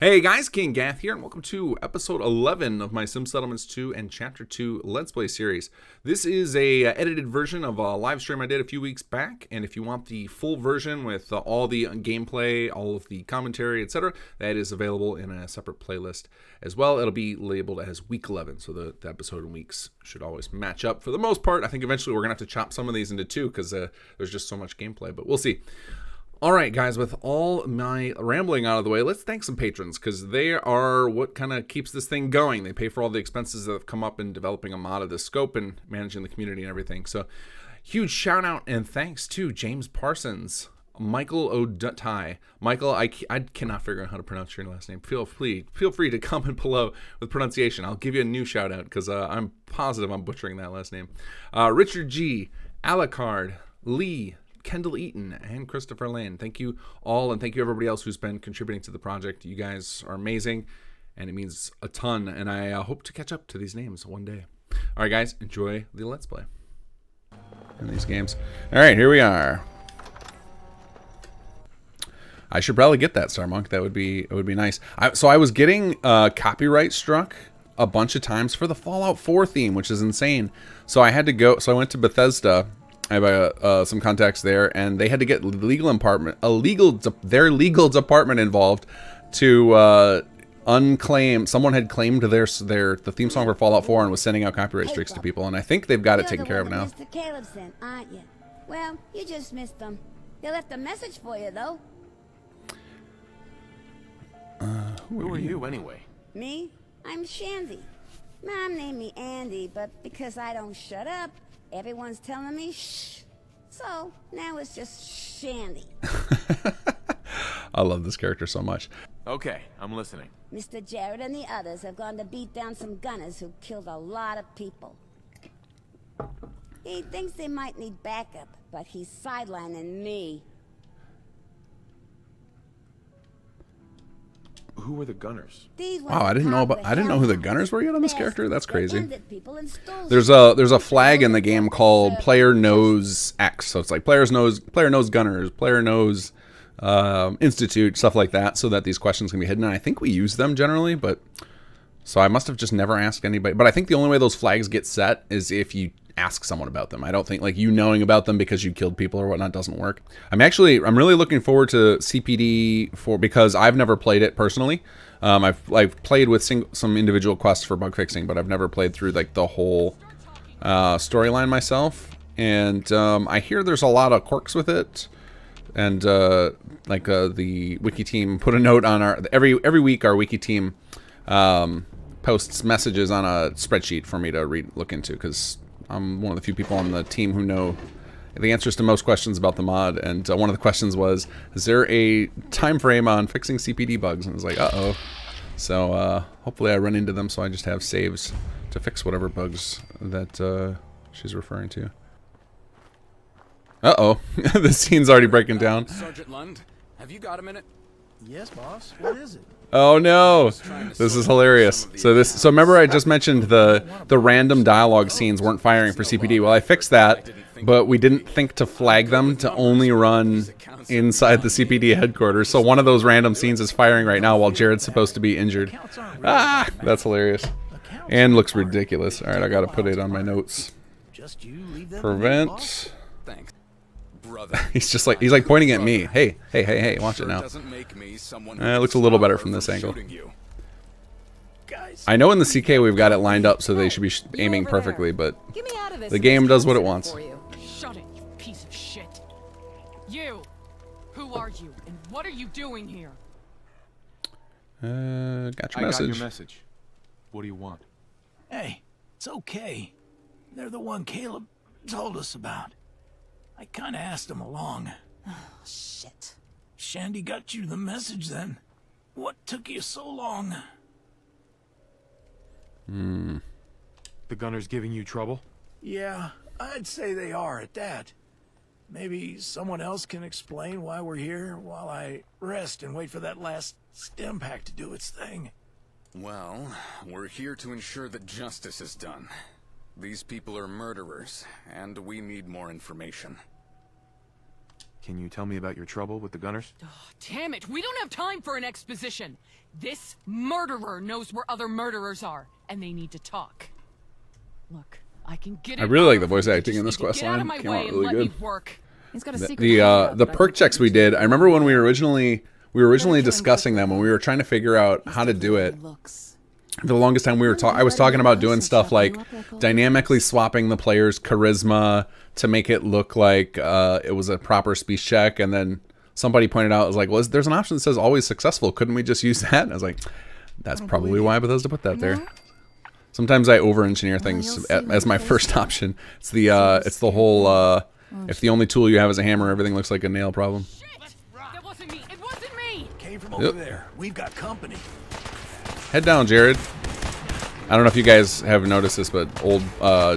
Hey guys, kinggath here, and welcome to episode 11 of my Sim Settlements 2 and Chapter 2 Let's Play series. This is a edited version of a live stream I did a few weeks back, and if you want the full version with all the gameplay, all of the commentary, etc., that is available in a separate playlist as well. It'll be labeled as week 11, so the episode and weeks should always match up for the most part. I think eventually we're going to have to chop some of these into two because there's just so much gameplay, but we'll see. Alright guys, with all my rambling out of the way, let's thank some patrons, because they are what kind of keeps this thing going. They pay for all the expenses that have come up in developing a mod of this scope and managing the community and everything. So, huge shout out and thanks to James Parsons, Michael O'Dutai. Michael, I cannot figure out how to pronounce your last name. Feel free to comment below with pronunciation. I'll give you a new shout out, because I'm positive I'm butchering that last name. Richard G, Alucard, Lee, Kendall Eaton, and Christopher Lane. Thank you all, and thank you everybody else who's been contributing to the project. You guys are amazing, and it means a ton, and I hope to catch up to these names one day. All right, guys, enjoy the Let's Play in these games. All right, here we are. I should probably get that, Star Monk. That would be nice. So I was getting copyright struck a bunch of times for the Fallout 4 theme, which is insane. So I had to go. So I went to Bethesda. I have some contacts there, and they had to get their legal department involved to unclaim. Someone had claimed the theme song for Fallout 4 and was sending out copyright strikes to people, and I think they've got it taken care of now. Mr. Caleb sent, aren't you? Well, you just missed them. They left a message for you, though. Who are you anyway? Me? I'm Shandy. Mom named me Andy, but because I don't shut up, everyone's telling me shh. So now it's just Shandy. I love this character so much. Okay, I'm listening. Mr. Jared and the others have gone to beat down some gunners who killed a lot of people. He thinks they might need backup, but he's sidelining me. Who were the gunners? Wow, I didn't know who the gunners were yet on this character. That's crazy. There's a flag in the game called Player Knows X. So it's like player knows gunners, player knows institute, stuff like that, so that these questions can be hidden. And I think we use them generally, but so I must have just never asked anybody. But I think the only way those flags get set is if you ask someone about them. I don't think like you knowing about them because you killed people or whatnot doesn't work. I'm really looking forward to CPD because I've never played it personally. I've played with some individual quests for bug fixing, but I've never played through like the whole storyline myself. And I hear there's a lot of quirks with it. And the wiki team put a note on our every week. Our wiki team posts messages on a spreadsheet for me to look into, because I'm one of the few people on the team who know the answers to most questions about the mod. And one of the questions was, is there a time frame on fixing CPD bugs? And I was like, uh-oh. So hopefully I run into them, so I just have saves to fix whatever bugs that she's referring to. Uh-oh. The scene's already breaking down. Sergeant Lund, have you got a minute? Yes, boss. What is it? Oh no, this is hilarious. So remember I just mentioned the random dialogue scenes weren't firing for CPD. Well, I fixed that, but we didn't think to flag them to only run inside the CPD headquarters. So one of those random scenes is firing right now while Jared's supposed to be injured. Ah, that's hilarious. And looks ridiculous. All right, I got to put it on my notes. Prevent. Thanks, brother. He's like pointing at me. Hey, watch it now. It looks a little better from this angle. I know in the CK we've got it lined up so they should be aiming perfectly, but the game does what it wants. Shut it, you piece of shit. You! Who are you, and what are you doing here? Got your message. I got your message. What do you want? Hey, it's okay. They're the one Caleb told us about. I kind of asked him along. Shit. Shandy got you the message then. What took you so long? The gunner's giving you trouble? Yeah, I'd say they are at that. Maybe someone else can explain why we're here while I rest and wait for that last stim pack to do its thing. Well, we're here to ensure that justice is done. These people are murderers, and we need more information. Can you tell me about your trouble with the gunners? Oh, damn it, we don't have time for an exposition. This murderer knows where other murderers are, and they need to talk. Look, I can get it. I really like the out, voice you acting in just this need to quest get out line. of my Came way out and really let good. me work. He's got a secret The perk checks we did. I remember when we were originally discussing them, when we were trying to figure out how to do it. For the longest time, I was talking about doing stuff like dynamically swapping the player's charisma to make it look like it was a proper speech check, and then somebody pointed out, I was like, well, there's an option that says always successful. Couldn't we just use that? And I was like, that's probably why Bethesda put that there. Sometimes I over-engineer things as my first option. It's the whole if the only tool you have is a hammer, everything looks like a nail problem. Shit! That wasn't me! It wasn't me! Came from over there. We've got company. Head down, Jared. I don't know if you guys have noticed this, but old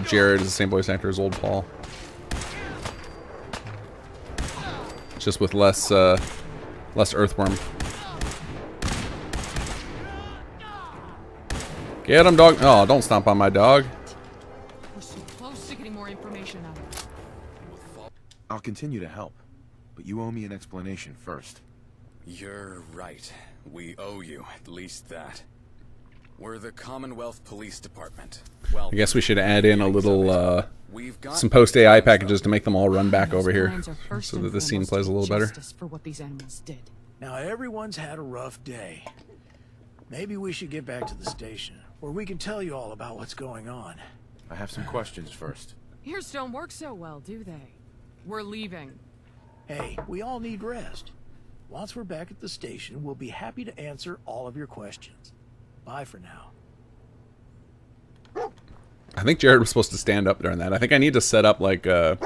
Jared is the same voice actor as old Paul. Just with less earthworm. Get him, dog. Oh, don't stomp on my dog. We're so close to getting more information out of it. I'll continue to help, but you owe me an explanation first. You're right. We owe you at least that. We're the Commonwealth Police Department. Well, I guess we should add in a little we've got some post AI packages to make them all run back over here, Plans are first so and that the scene foremost plays a little better. justice for what these animals did. Now, everyone's had a rough day. Maybe we should get back to the station, where we can tell you all about what's going on. I have some questions first. Ears don't work so well, do they? We're leaving. Hey, we all need rest. Once we're back at the station, we'll be happy to answer all of your questions. Bye for now. I think Jared was supposed to stand up during that. I think I need to set up like I've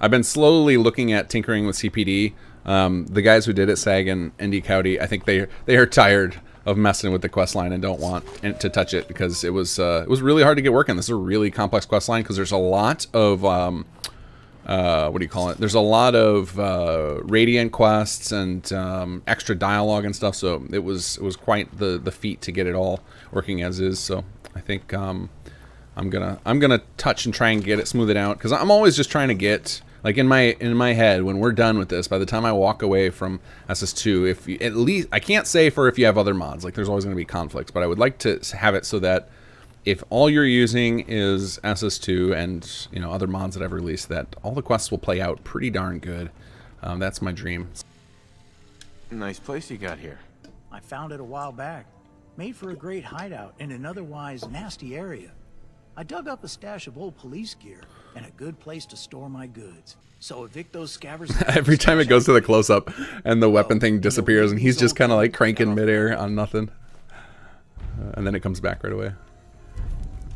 been slowly looking at tinkering with CPD. The guys who did it, SAG and ND Cowdy, I think they are tired of messing with the quest line and don't want to touch it because it was really hard to get working. This is a really complex quest line because there's a lot of what do you call it? There's a lot of radiant quests and extra dialogue and stuff. So it was quite the feat to get it all working as is. So I think I'm gonna touch and try and get it smooth it out because I'm always just trying to get like in my head when we're done with this. By the time I walk away from SS2, if you, at least I can't say for if you have other mods, like there's always going to be conflicts, but I would like to have it so that if all you're using is SS2 and other mods that I've released, that all the quests will play out pretty darn good. That's my dream. Nice place you got here. I found it a while back. Made for a great hideout in an otherwise nasty area. I dug up a stash of old police gear and a good place to store my goods. So evict those scabbers. Every time it goes to the close-up and the weapon thing disappears and he's just kind of like cranking midair on nothing. And then it comes back right away.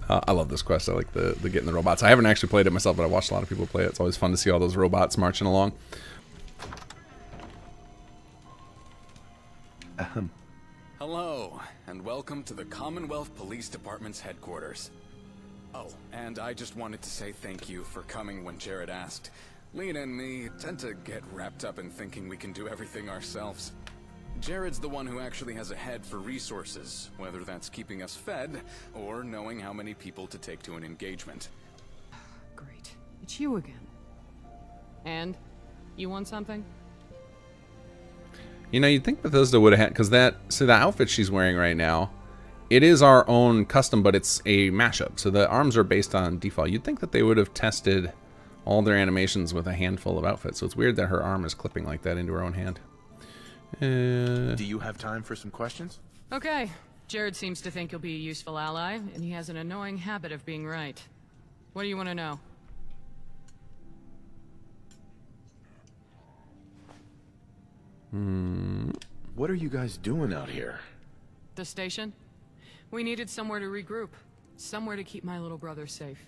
I love this quest. I like the getting the robots. I haven't actually played it myself, but I watched a lot of people play it. It's always fun to see all those robots marching along. Hello, and welcome to the Commonwealth Police Department's headquarters. Oh, and I just wanted to say thank you for coming when Jared asked. Lena and me tend to get wrapped up in thinking we can do everything ourselves. Jared's the one who actually has a head for resources, whether that's keeping us fed or knowing how many people to take to an engagement. Great. It's you again. And? You want something? You'd think Bethesda would have had, because the outfit she's wearing right now, it is our own custom, but it's a mashup. So the arms are based on default. You'd think that they would have tested all their animations with a handful of outfits. So it's weird that her arm is clipping like that into her own hand. Do you have time for some questions? Okay. Jared seems to think you'll be a useful ally, and he has an annoying habit of being right. What do you want to know? What are you guys doing out here? The station? We needed somewhere to regroup. Somewhere to keep my little brother safe.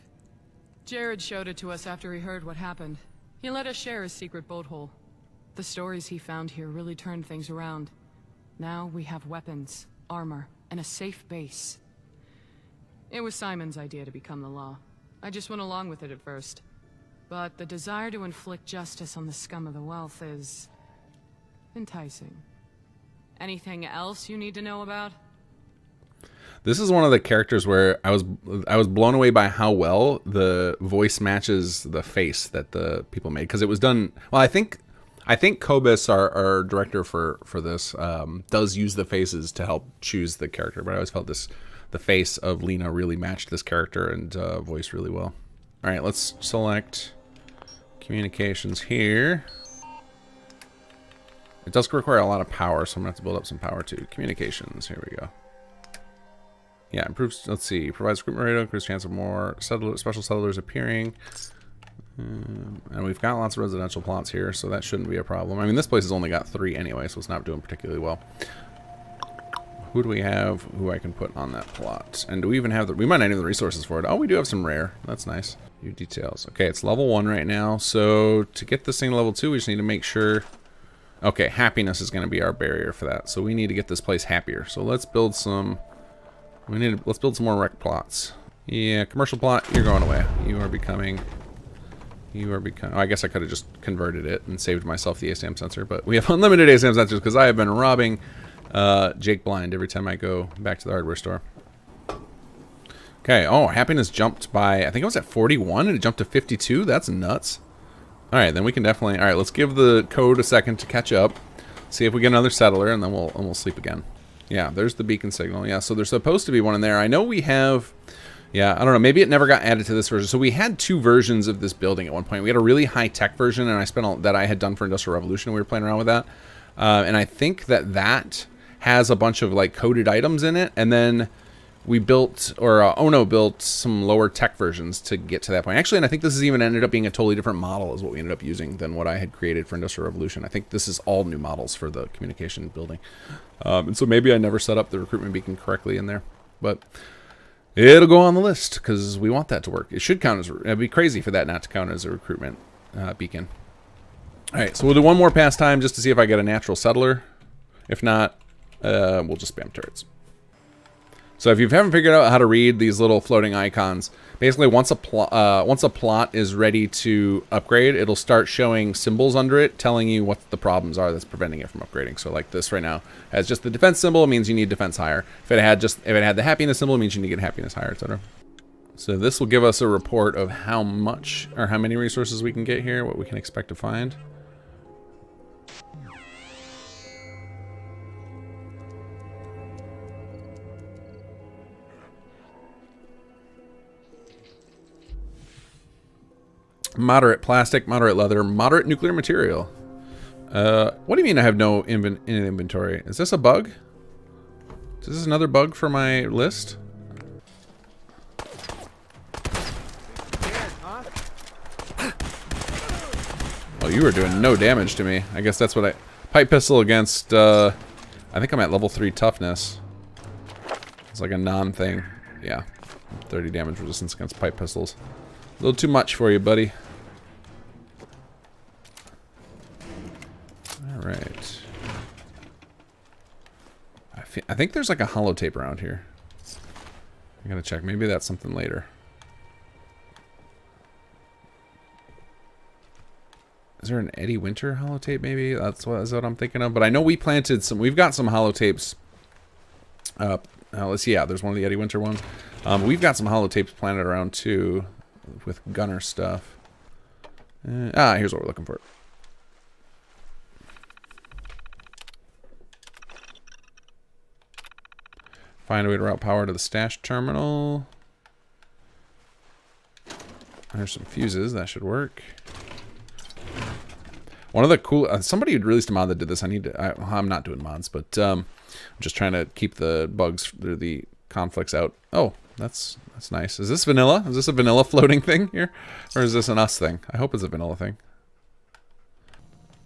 Jared showed it to us after he heard what happened. He let us share his secret boat hole. The stories he found here really turned things around. Now we have weapons, armor, and a safe base. It was Simon's idea to become the law. I just went along with it at first. But the desire to inflict justice on the scum of the wealth is enticing. Anything else you need to know about? This is one of the characters where I was blown away by how well the voice matches the face that the people made, because it was done well. I think Kobus, our director for this, does use the faces to help choose the character, but I always felt the face of Lena really matched this character and voice really well. All right, let's select communications here. It does require a lot of power, so I'm gonna have to build up some power too. Communications, here we go. Yeah, improves, let's see, provides recruitment radio, increases chance of more special settlers appearing. And we've got lots of residential plots here, so that shouldn't be a problem. I mean, this place has only got 3 anyway, so it's not doing particularly well. Who do we have who I can put on that plot? And do we even have we might not have the resources for it. Oh, we do have some rare. That's nice. New details. Okay, it's level 1 right now, so to get this thing to level 2, we just need to make sure... Okay, happiness is going to be our barrier for that, so we need to get this place happier. So let's build some... let's build some more rec plots. Yeah, commercial plot, you're going away. You are becoming... Oh, I guess I could have just converted it and saved myself the ASAM sensor, but we have unlimited ASAM sensors because I have been robbing Jake blind every time I go back to the hardware store. Okay, oh, happiness jumped by, I think it was at 41 and it jumped to 52. That's nuts. All right, then we can definitely, all right, let's give the code a second to catch up. See if we get another settler, and then we'll sleep again. Yeah, there's the beacon signal. Yeah, so there's supposed to be one in there. I know we have... Yeah, I don't know. Maybe it never got added to this version. So we had 2 versions of this building at one point. We had a really high-tech version, and I spent all that I had done for Industrial Revolution. We were playing around with that, and I think that has a bunch of like coded items in it. And then we built, or Ono built, some lower tech versions to get to that point. Actually, and I think this is even ended up being a totally different model, is what we ended up using than what I had created for Industrial Revolution. I think this is all new models for the communication building, and so maybe I never set up the recruitment beacon correctly in there, but. It'll go on the list because we want that to work. It should count as... It'd be crazy for that not to count as a recruitment beacon. All right, so we'll do one more pastime just to see if I get a natural settler. If not, we'll just spam turrets. So if you haven't figured out how to read these little floating icons, basically once a plot is ready to upgrade, it'll start showing symbols under it telling you what the problems are that's preventing it from upgrading. So like this right now has just the defense symbol, it means you need defense higher. If it had the happiness symbol, it means you need to get happiness higher, etc. So this will give us a report of how much or how many resources we can get here, what we can expect to find. Moderate plastic, moderate leather, moderate nuclear material. What do you mean I have no in inventory? Is this a bug? Is this another bug for my list? Oh, you were doing no damage to me. I guess that's what I... Pipe pistol against, I think I'm at level 3 toughness. It's like a non-thing. Yeah. 30 damage resistance against pipe pistols. A little too much for you, buddy. Alright. I think there's like a holotape around here. I gotta check. Maybe that's something later. Is there an Eddie Winter holotape maybe? Is what I'm thinking of. But I know we planted some... We've got some holotapes. Let's see. Yeah, there's one of the Eddie Winter ones. We've got some holotapes planted around too. With gunner stuff. Here's what we're looking for. Find a way to route power to the stash terminal. There's some fuses. That should work. One of the cool... somebody had released a mod that did this. I'm not doing mods, but I'm just trying to keep the bugs, the conflicts out. Oh, that's nice. Is this vanilla? Is this a vanilla floating thing here? Or is this an us thing? I hope it's a vanilla thing.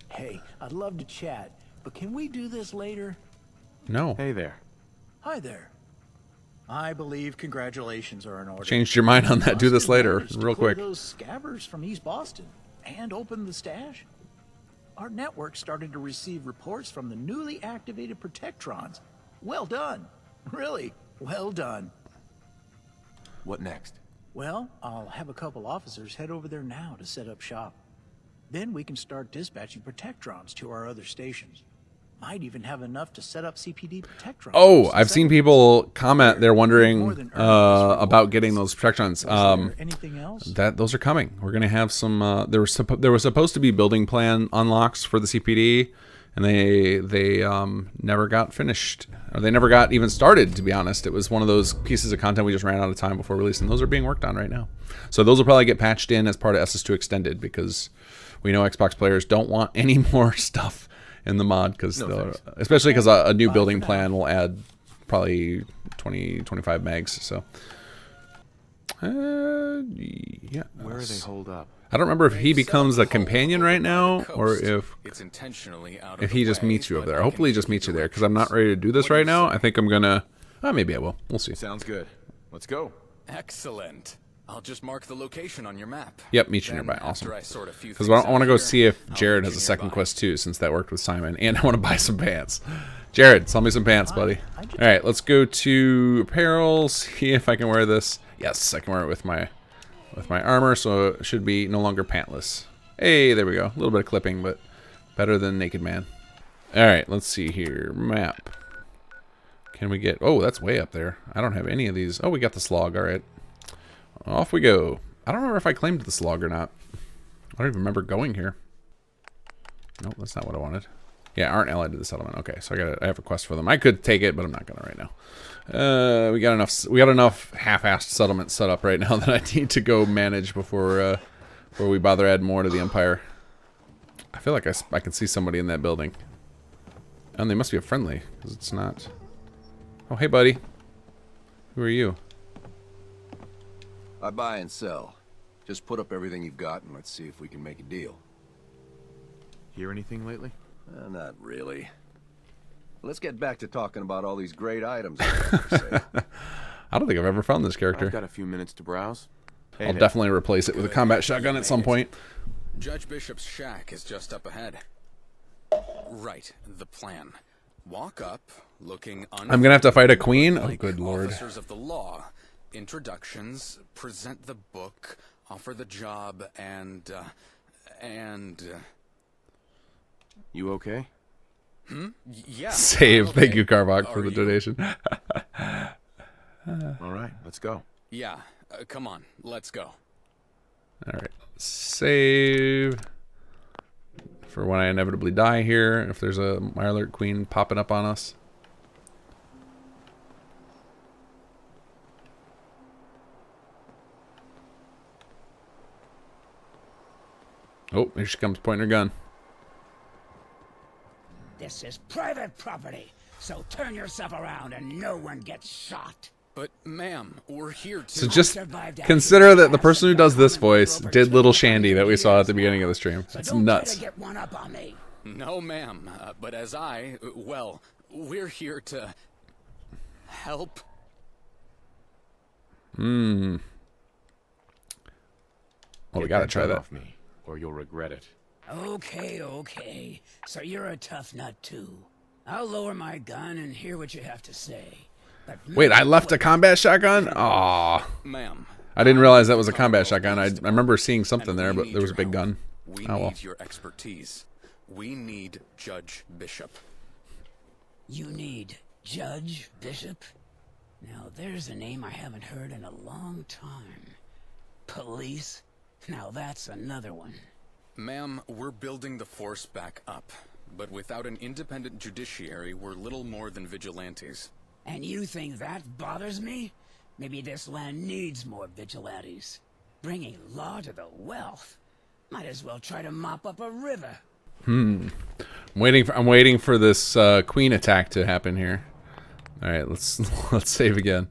Hey, I'd love to chat, but can we do this later? No. Hey there. Hi there. I believe congratulations are in order. Changed your mind on that. Do this later, Managed to real clear quick. those scabbers from East Boston and open the stash. Our network started to receive reports from the newly activated Protectrons. Well done. Really, well done. What next? Well, I'll have a couple officers head over there now to set up shop. Then we can start dispatching Protectrons to our other stations. Might even have enough to set up CPD protect runs. Oh, I've seen people comment. They're wondering about getting those protect runs. Anything else? Those are coming. We're gonna have some. There was supposed to be building plan unlocks for the CPD, and they never got finished. Or they never got even started. To be honest, it was one of those pieces of content we just ran out of time before releasing. Those are being worked on right now. So those will probably get patched in as part of SS2 Extended, because we know Xbox players don't want any more stuff in the mod, because especially because a new building plan will add probably 20-25 megs. So yeah, Where are they holed up? I don't remember if he becomes a companion right now, or if he just meets you over there. Hopefully he just meets you there, because I'm not ready to do this right now. I think I'm gonna maybe I will. We'll see. Sounds good. Let's go. Excellent. I'll just mark the location on your map. Yep, meet you nearby. Awesome. Because I want to go see if Jared has a second quest too, since that worked with Simon, and I want to buy some pants. Jared, sell me some pants, buddy. All right, let's go to apparel. See if I can wear this. Yes, I can wear it with my armor, so it should be no longer pantless. Hey, there we go. A little bit of clipping, but better than Naked Man. All right, let's see here. Map. Can we get? Oh, that's way up there. I don't have any of these. Oh, we got the slog. All right. Off we go. I don't remember if I claimed the slog or not. I don't even remember going here. Nope, that's not what I wanted. Yeah, aren't allied to the settlement. Okay, so I have a quest for them. I could take it, but I'm not gonna right now. We got enough half-assed settlements set up right now that I need to go manage before we bother add more to the Empire. I feel like I can see somebody in that building. And they must be a friendly, because it's not. Oh, hey, buddy. Who are you? I buy and sell. Just put up everything you've got and let's see if we can make a deal. Hear anything lately? Not really. Let's get back to talking about all these great items. I don't think I've ever found this character. I've got a few minutes to browse. I'll definitely replace it with a combat shotgun at some point. Judge Bishop's shack is just up ahead. Right, the plan. Walk up, looking. I'm gonna have to fight a queen. Oh, good lord! Officers of the law. Introductions, present the book, offer the job, and You okay? Yeah. Save. Okay. Thank you, Carvok, for the donation. All right, let's go. Yeah, come on, let's go. All right, save for when I inevitably die here. If there's a Mirelurk Queen popping up on us. Oh, here she comes, pointing her gun. This is private property, so turn yourself around and no one gets shot. But, ma'am, we're here to... So just consider that the person who does this voice did Little Shandy that we saw at the beginning of the stream. It's nuts. Get one up on me. No, ma'am. But as well, we're here to help. Well, we gotta try that. Off me, or you'll regret it. Okay. So you're a tough nut too. I'll lower my gun and hear what you have to say. But wait, I left a combat shotgun? Aw. Ma'am. I didn't realize that was a combat shotgun. I remember seeing something there, but there was a big gun. We need your expertise. We need Judge Bishop. You need Judge Bishop? Now there's a name I haven't heard in a long time. Police? Now that's another one. Ma'am, we're building the force back up. But without an independent judiciary, we're little more than vigilantes. And you think that bothers me? Maybe this land needs more vigilantes. Bringing law to the wealth. Might as well try to mop up a river. I'm waiting for this queen attack to happen here. All right, let's save again.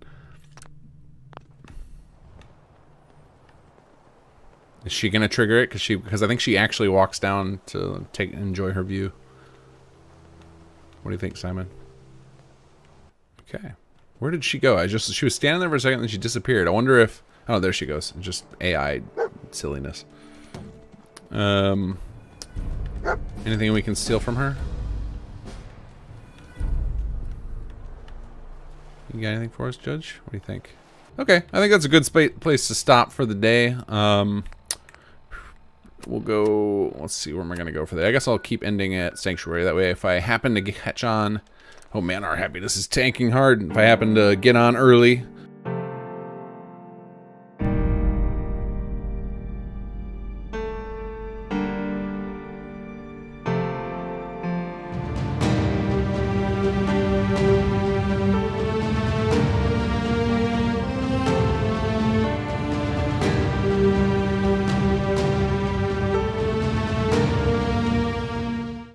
Is she gonna trigger it? Because I think she actually walks down to enjoy her view. What do you think, Simon? Okay, where did she go? She was standing there for a second, and then she disappeared. I wonder if oh, there she goes. Just AI silliness. Anything we can steal from her? You got anything for us, Judge? What do you think? Okay, I think that's a good place to stop for the day. we'll go... Let's see, where am I going to go for that? I guess I'll keep ending at Sanctuary. That way, if I happen to catch on... Oh man, our happiness is tanking hard. If I happen to get on early,